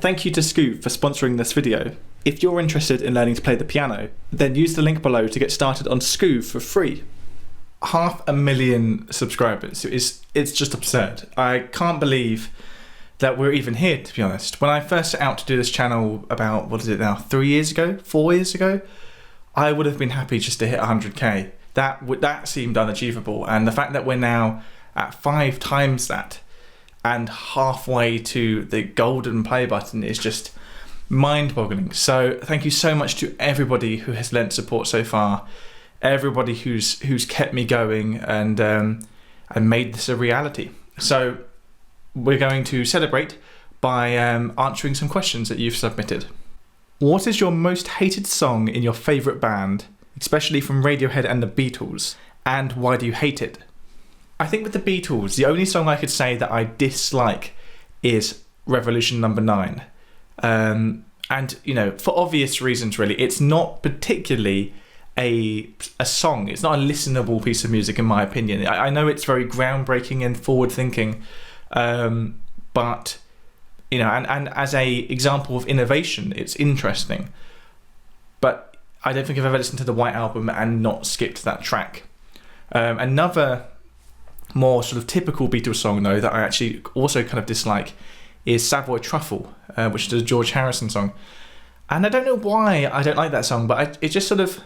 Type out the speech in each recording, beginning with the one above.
Thank you to Scoop for sponsoring this video. If you're interested in learning to play the piano, then use the link below to get started on Scoop for free. 500,000 subscribers. It's just absurd. I can't believe that we're even here, to be honest. When I first set out to do this channel about, 4 years ago, I would have been happy just to hit 100k. That seemed unachievable, and the fact that we're now at 5 times that and halfway to the golden play button is just mind-boggling. So thank you so much to everybody who has lent support so far, everybody who's kept me going and made this a reality. So we're going to celebrate by answering some questions that you've submitted. What is your most hated song in your favourite band, especially from Radiohead and the Beatles, and why do you hate it? I think with the Beatles, the only song I could say that I dislike is Revolution Number 9. And, you know, for obvious reasons, really. It's not particularly a song. It's not a listenable piece of music, in my opinion. I know it's very groundbreaking and forward-thinking, but, you know, and as a example of innovation, it's interesting. But I don't think I've ever listened to the White Album and not skipped that track. Another more sort of typical Beatles song, though, that I actually also kind of dislike is Savoy Truffle, which is a George Harrison song. And I don't know why I don't like that song, but it just sort of,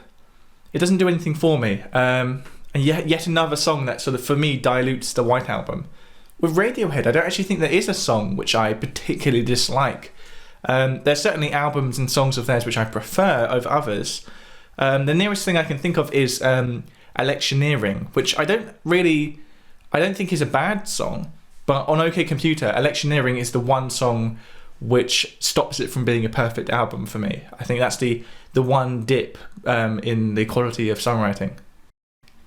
it doesn't do anything for me. And yet another song that sort of, for me, dilutes the White Album. With Radiohead, I don't actually think there is a song which I particularly dislike. There's certainly albums and songs of theirs which I prefer over others. The nearest thing I can think of is Electioneering, which I don't think is a bad song, but on OK Computer, Electioneering is the one song which stops it from being a perfect album for me. I think that's the one dip in the quality of songwriting.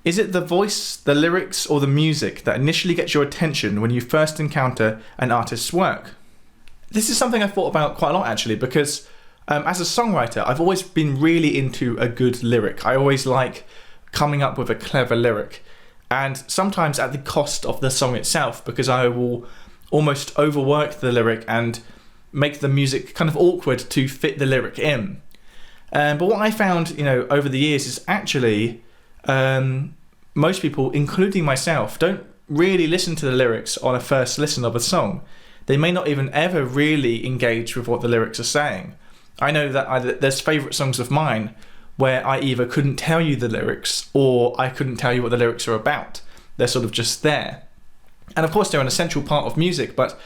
Is it the voice, the lyrics, or the music that initially gets your attention when you first encounter an artist's work? This is something I've thought about quite a lot, actually, because as a songwriter, I've always been really into a good lyric. I always like coming up with a clever lyric, and sometimes at the cost of the song itself, because I will almost overwork the lyric and make the music kind of awkward to fit the lyric in. But what I found, you know, over the years is actually most people, including myself, don't really listen to the lyrics on a first listen of a song. They may not even ever really engage with what the lyrics are saying. I know that there's favourite songs of mine where I either couldn't tell you the lyrics or I couldn't tell you what the lyrics are about. They're sort of just there. And of course they're an essential part of music, but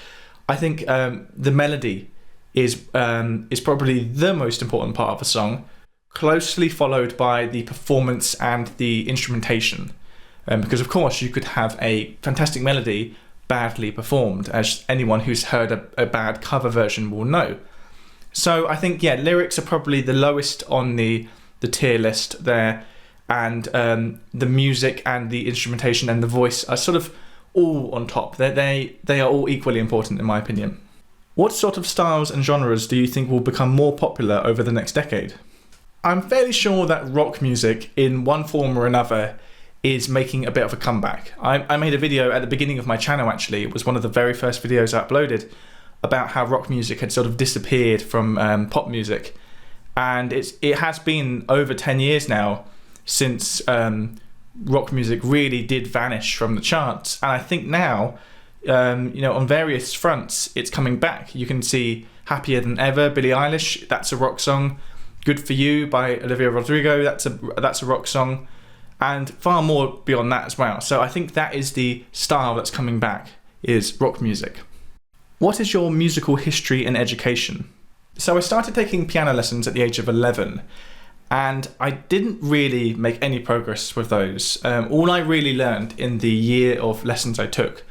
I think the melody is probably the most important part of a song, closely followed by the performance and the instrumentation. Because of course you could have a fantastic melody badly performed, as anyone who's heard a bad cover version will know. So I think, yeah, lyrics are probably the lowest on the tier list there, and the music and the instrumentation and the voice are sort of all on top. They are all equally important, in my opinion. What sort of styles and genres do you think will become more popular over the next decade? I'm fairly sure that rock music, in one form or another, is making a bit of a comeback. I made a video at the beginning of my channel, actually. It was one of the very first videos I uploaded about how rock music had sort of disappeared from pop music. And it has been over 10 years now since rock music really did vanish from the charts. And I think now, you know, on various fronts, it's coming back. You can see Happier Than Ever, Billie Eilish, that's a rock song. Good For You by Olivia Rodrigo, that's a rock song. And far more beyond that as well. So I think that is the style that's coming back, is rock music. What is your musical history and education? So I started taking piano lessons at the age of 11, and I didn't really make any progress with those. All I really learned in the year of lessons I took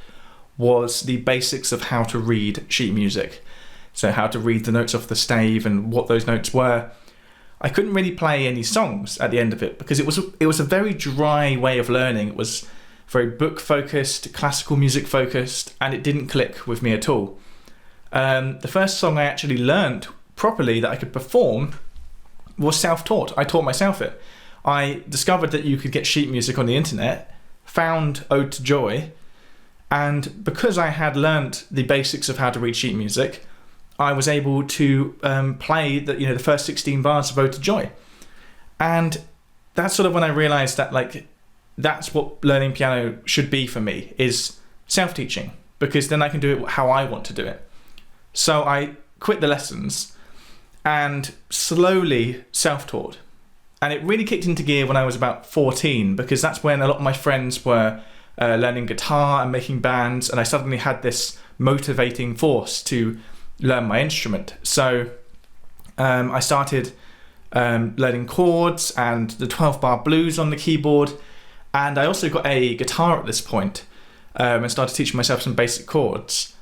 was the basics of how to read sheet music. So how to read the notes off the stave and what those notes were. I couldn't really play any songs at the end of it because it was a very dry way of learning. It was very book focused, classical music focused, and it didn't click with me at all. The first song I actually learnt properly that I could perform was self-taught. I taught myself it. I discovered that you could get sheet music on the internet, found Ode to Joy, and because I had learnt the basics of how to read sheet music, I was able to play the first 16 bars of Ode to Joy. And that's sort of when I realised that that's what learning piano should be for me, is self-teaching, because then I can do it how I want to do it. So I quit the lessons and slowly self-taught. And it really kicked into gear when I was about 14, because that's when a lot of my friends were learning guitar and making bands, and I suddenly had this motivating force to learn my instrument. So I started learning chords and the 12-bar blues on the keyboard, and I also got a guitar at this point and started teaching myself some basic chords.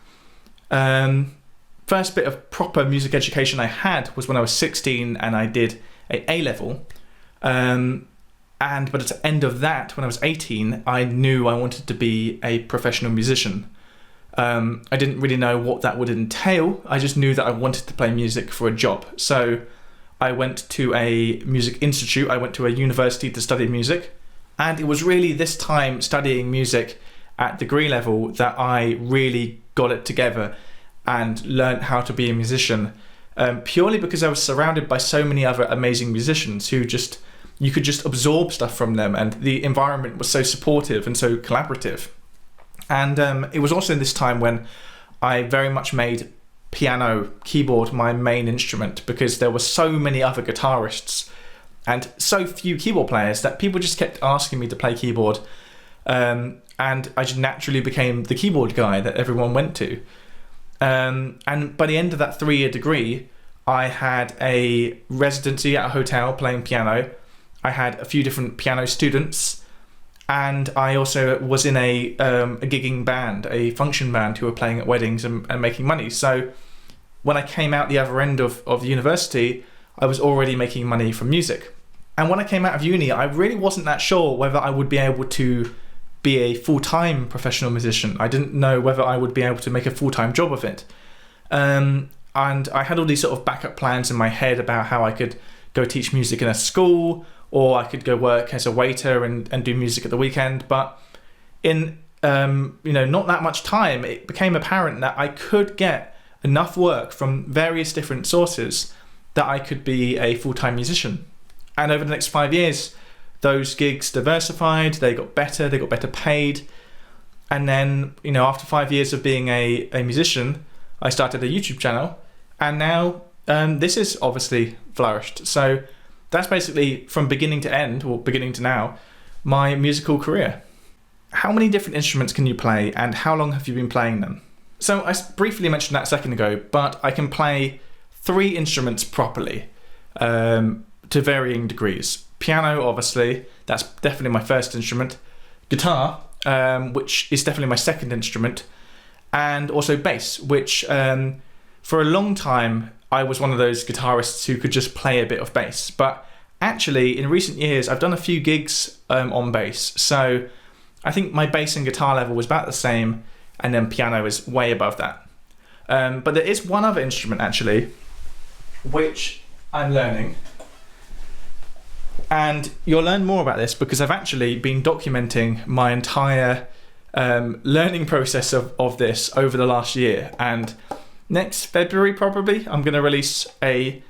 First bit of proper music education I had was when I was 16 and I did a A-level. But at the end of that, when I was 18, I knew I wanted to be a professional musician. I didn't really know what that would entail. I just knew that I wanted to play music for a job. So I went to a music institute. I went to a university to study music. And it was really this time studying music at degree level that I really got it together and learned how to be a musician. Purely because I was surrounded by so many other amazing musicians who you could just absorb stuff from them, and the environment was so supportive and so collaborative. And it was also in this time when I very much made piano, keyboard my main instrument, because there were so many other guitarists and so few keyboard players that people just kept asking me to play keyboard. And I just naturally became the keyboard guy that everyone went to. And by the end of that 3-year degree, I had a residency at a hotel playing piano. I had a few different piano students, and I also was in a gigging band, a function band, who were playing at weddings and making money. So when I came out the other end of university, I was already making money from music. And when I came out of uni, I really wasn't that sure whether I would be able to be a full-time professional musician. I didn't know whether I would be able to make a full-time job of it. And I had all these sort of backup plans in my head about how I could go teach music in a school, or I could go work as a waiter and do music at the weekend. But in not that much time, it became apparent that I could get enough work from various different sources that I could be a full-time musician. And over the next 5 years, those gigs diversified, they got better paid. And then, after 5 years of being a musician, I started a YouTube channel, and now this is obviously flourished. So that's basically from beginning to end, or beginning to now, my musical career. How many different instruments can you play, and how long have you been playing them? So I briefly mentioned that a second ago, but I can play 3 instruments properly, to varying degrees. Piano, obviously, that's definitely my first instrument. Guitar, which is definitely my second instrument. And also bass, which for a long time I was one of those guitarists who could just play a bit of bass. But actually, in recent years, I've done a few gigs on bass. So I think my bass and guitar level was about the same, and then piano is way above that. But there is one other instrument, actually, which I'm learning. And you'll learn more about this because I've actually been documenting my entire learning process of this over the last year. And next February, probably, I'm going to release a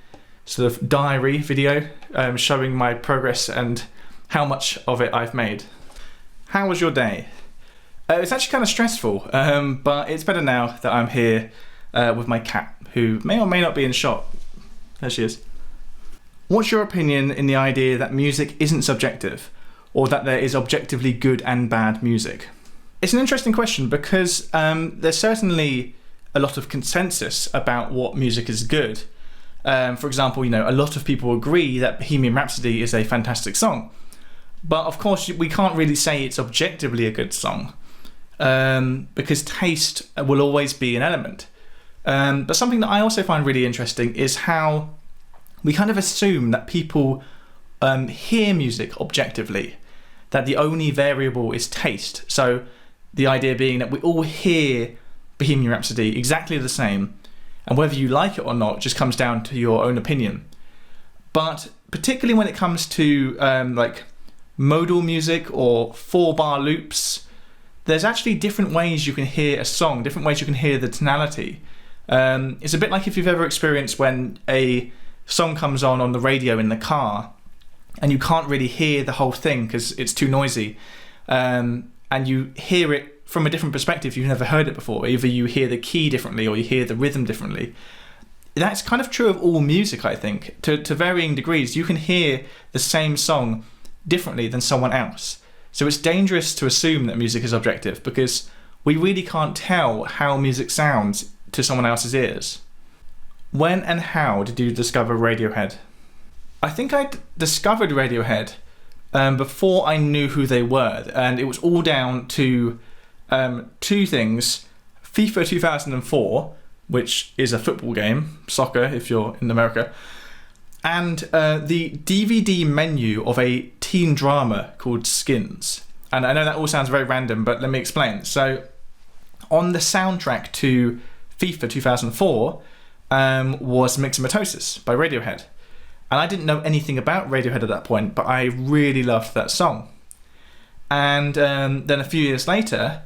sort of diary video showing my progress and how much of it I've made. How was your day? It's actually kind of stressful, but it's better now that I'm here with my cat, who may or may not be in shot. There she is. What's your opinion in the idea that music isn't subjective, or that there is objectively good and bad music? It's an interesting question because there's certainly a lot of consensus about what music is good. For example, a lot of people agree that Bohemian Rhapsody is a fantastic song. But of course, we can't really say it's objectively a good song because taste will always be an element. But something that I also find really interesting is how we kind of assume that people hear music objectively, that the only variable is taste. So the idea being that we all hear Bohemian Rhapsody exactly the same, and whether you like it or not just comes down to your own opinion. But particularly when it comes to like modal music or 4-bar loops, there's actually different ways you can hear a song, different ways you can hear the tonality. It's a bit like if you've ever experienced when a song comes on the radio in the car and you can't really hear the whole thing because it's too noisy, and you hear it from a different perspective. You've never heard it before. Either you hear the key differently or you hear the rhythm differently. That's kind of true of all music, I think. To varying degrees, you can hear the same song differently than someone else. So it's dangerous to assume that music is objective, because we really can't tell how music sounds to someone else's ears. When and how did you discover Radiohead? I think I discovered Radiohead before I knew who they were, and it was all down to two things: FIFA 2004, which is a football game, soccer if you're in America, and the DVD menu of a teen drama called Skins. And I know that all sounds very random, but let me explain. So on the soundtrack to FIFA 2004 was Mixomatosis by Radiohead. And I didn't know anything about Radiohead at that point, but I really loved that song. And then a few years later,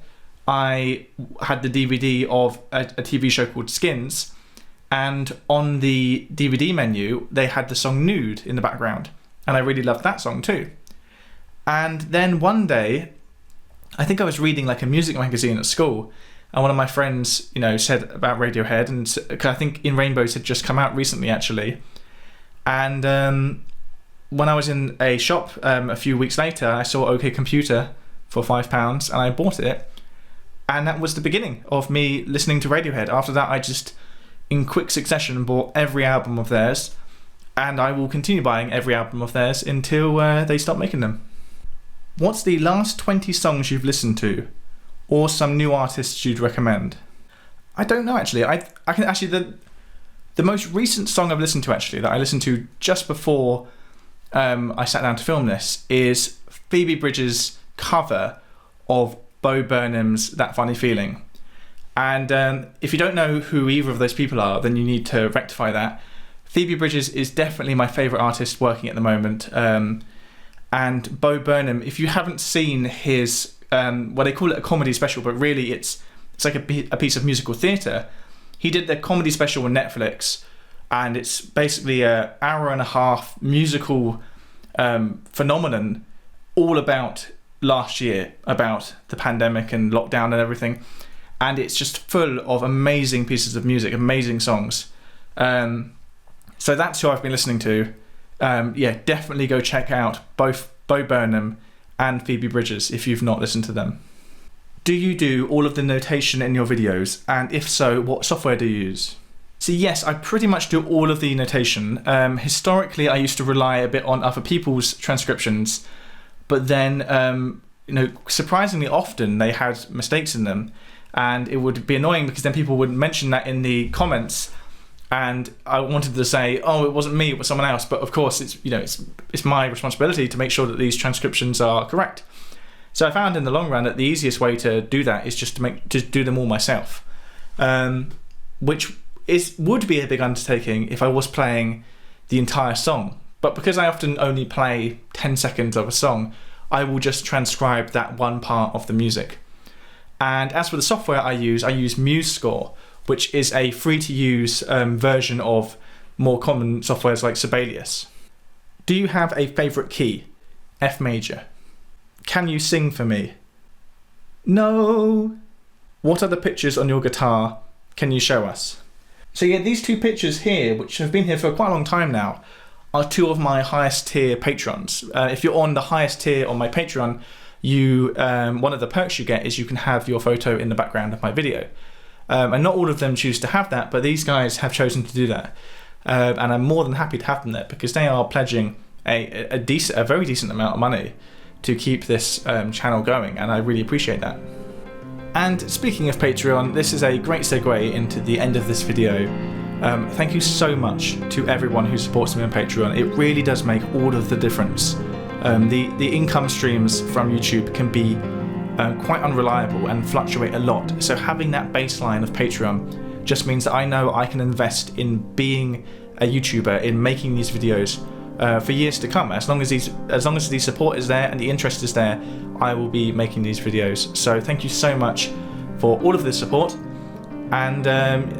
I had the DVD of a TV show called Skins, and on the DVD menu, they had the song Nude in the background. And I really loved that song too. And then one day, I think I was reading like a music magazine at school, and one of my friends, said about Radiohead, and I think In Rainbows had just come out recently, actually. And when I was in a shop a few weeks later, I saw OK Computer for £5, and I bought it. And that was the beginning of me listening to Radiohead. After that, I just, in quick succession, bought every album of theirs, and I will continue buying every album of theirs until they stop making them. What's the last 20 songs you've listened to, or some new artists you'd recommend? I don't know, actually. I can actually the most recent song I've listened to, actually, that I listened to just before I sat down to film this, is Phoebe Bridgers' cover of Bo Burnham's That Funny Feeling. And if you don't know who either of those people are, then you need to rectify that. Phoebe Bridgers is definitely my favourite artist working at the moment. And Bo Burnham, if you haven't seen his, they call it a comedy special, but really it's like a piece of musical theatre. He did the comedy special on Netflix, and it's basically an hour-and-a-half musical phenomenon all about last year, about the pandemic and lockdown and everything. And it's just full of amazing pieces of music, amazing songs. So that's who I've been listening to. Definitely go check out both Bo Burnham and Phoebe Bridgers if you've not listened to them. Do you do all of the notation in your videos? And if so, what software do you use? So yes, I pretty much do all of the notation. Historically, I used to rely a bit on other people's transcriptions, but then, surprisingly often they had mistakes in them, and it would be annoying because then people would mention that in the comments, and I wanted to say, oh, it wasn't me, it was someone else. But of course, it's my responsibility to make sure that these transcriptions are correct. So I found in the long run that the easiest way to do that is just to do them all myself, which would be a big undertaking if I was playing the entire song. But because I often only play 10 seconds of a song, I will just transcribe that one part of the music. And as for the software I use MuseScore, which is a free-to-use version of more common softwares like Sibelius. Do you have a favourite key? F major. Can you sing for me? No. What are the pictures on your guitar? Can you show us? So yeah, these two pictures here, which have been here for quite a long time now, are two of my highest tier patrons. If you're on the highest tier on my Patreon, one of the perks you get is you can have your photo in the background of my video. And not all of them choose to have that, but these guys have chosen to do that. And I'm more than happy to have them there because they are pledging a very decent amount of money to keep this channel going, and I really appreciate that. And speaking of Patreon, this is a great segue into the end of this video. Thank you so much to everyone who supports me on Patreon. It really does make all of the difference. The income streams from YouTube can be quite unreliable and fluctuate a lot, so having that baseline of Patreon just means that I know I can invest in being a YouTuber, in making these videos for years to come. As long as the support is there and the interest is there, I will be making these videos. So thank you so much for all of the support. And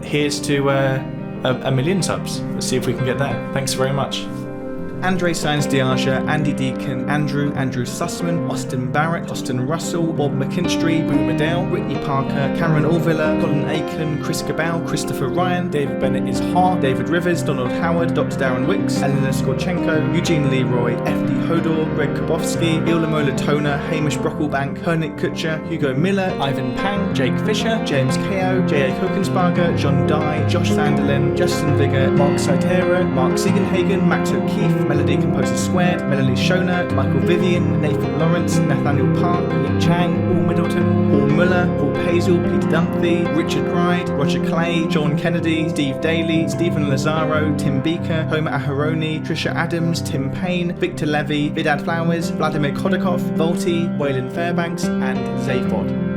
here's to a million subs. Let's see if we can get there. Thanks very much. Andre Sainz Diaja, Andy Deacon, Andrew Sussman, Austin Barrett, Austin Russell, Bob McKinstry, Boo Medell, Whitney Parker, Cameron Orvilla, Colin Aiken, Chris Cabal, Christopher Ryan, David Bennett is hot, David Rivers, Donald Howard, Dr. Darren Wicks, Elena Skorchenko, Eugene Leroy, FD Hodor, Greg Kabowski, Ilamo Latona, Hamish Brocklebank, Hernick Kutcher, Hugo Miller, Ivan Pang, Jake Fisher, James Kao, J.A. Kokensparger, John Dye, Josh Sanderlin, Justin Vigor, Mark Saitera, Mark Siegenhagen, Max O'Keefe, Melody Composer Squared, Melanie Schoner, Michael Vivian, Nathan Lawrence, Nathaniel Park, Nick Chang, Paul Middleton, Paul Muller, Paul Pazel, Peter Dunphy, Richard Pride, Roger Clay, John Kennedy, Steve Daly, Stephen Lazaro, Tim Beaker, Homer Aharoni, Trisha Adams, Tim Payne, Victor Levy, Vidad Flowers, Vladimir Kodakov, Volti, Waylon Fairbanks, and Zayfod.